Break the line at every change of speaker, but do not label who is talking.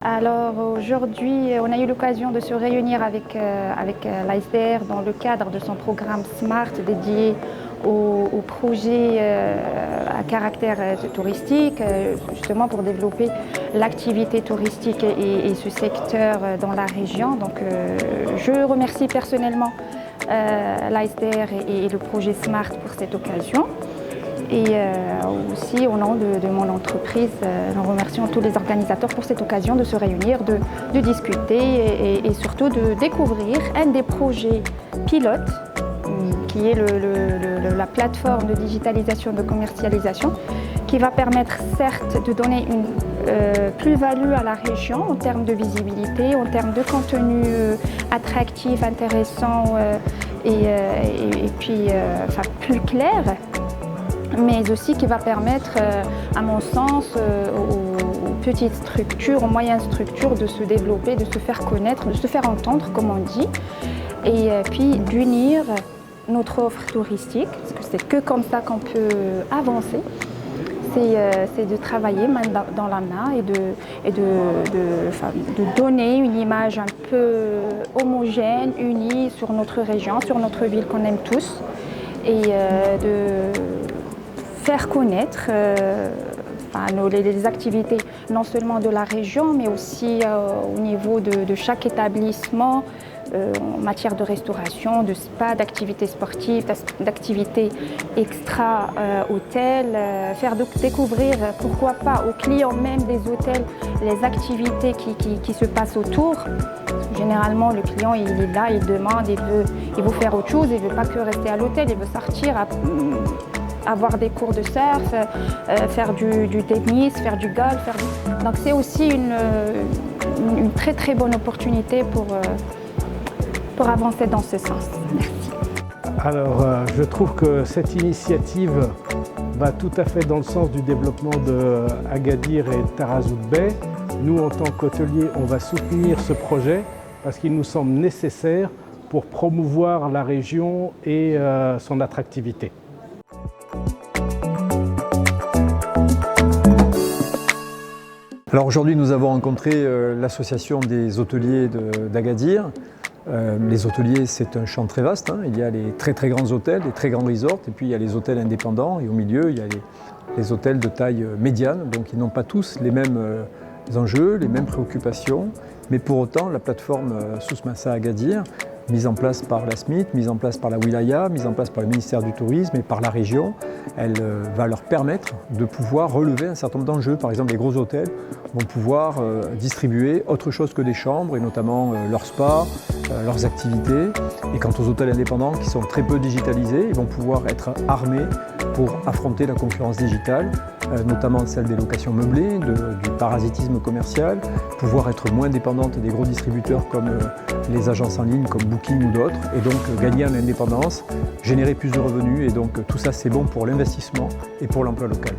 Alors aujourd'hui, on a eu l'occasion de se réunir avec l'ASDR dans le cadre de son programme SMART dédié aux projets à caractère touristique, justement pour développer l'activité touristique et ce secteur dans la région. Donc je remercie personnellement l'ASDR et le projet SMART pour cette occasion. Et aussi, au nom de mon entreprise, nous remercions tous les organisateurs pour cette occasion de se réunir, de discuter et surtout de découvrir un des projets pilotes, qui est la plateforme de digitalisation de commercialisation, qui va permettre certes de donner une plus-value à la région en termes de visibilité, en termes de contenu attractif, intéressant et puis plus clair, mais aussi qui va permettre, à mon sens, aux petites structures, aux moyennes structures de se développer, de se faire connaître, de se faire entendre, comme on dit, et puis d'unir notre offre touristique, parce que c'est que comme ça qu'on peut avancer. C'est de travailler main dans la main et de donner une image un peu homogène, unie sur notre région, sur notre ville qu'on aime tous, et de faire connaître les activités non seulement de la région, mais aussi au niveau de chaque établissement, en matière de restauration, de spa, d'activités sportives, d'activités extra-hôtels, faire découvrir, pourquoi pas, aux clients même des hôtels, les activités qui se passent autour. Généralement, le client, il est là, il demande, il veut faire autre chose, il ne veut pas que rester à l'hôtel, il veut sortir, avoir des cours de surf, faire du tennis, faire du golf. Donc c'est aussi une très très bonne opportunité pour avancer dans ce sens. Merci.
Alors je trouve que cette initiative va tout à fait dans le sens du développement de Agadir et Tarazout Bey. Nous, en tant qu'hôteliers, on va soutenir ce projet parce qu'il nous semble nécessaire pour promouvoir la région et son attractivité.
Alors aujourd'hui, nous avons rencontré l'association des hôteliers d'Agadir. Les hôteliers, c'est un champ très vaste. Il y a les très très grands hôtels, les très grands resorts, et puis il y a les hôtels indépendants, et au milieu, il y a les hôtels de taille médiane. Donc ils n'ont pas tous les mêmes enjeux, les mêmes préoccupations, mais pour autant, la plateforme Souss-Massa Agadir, mise en place par la SMIT, mise en place par la Wilaya, mise en place par le ministère du Tourisme et par la région, elle va leur permettre de pouvoir relever un certain nombre d'enjeux. Par exemple, les gros hôtels vont pouvoir distribuer autre chose que des chambres, et notamment leur spa, leurs activités. Et quant aux hôtels indépendants qui sont très peu digitalisés, ils vont pouvoir être armés pour affronter la concurrence digitale, notamment celle des locations meublées, du parasitisme commercial, pouvoir être moins dépendante des gros distributeurs comme les agences en ligne comme Booking ou d'autres, et donc gagner en indépendance, générer plus de revenus, et donc tout ça c'est bon pour l'investissement et pour l'emploi local.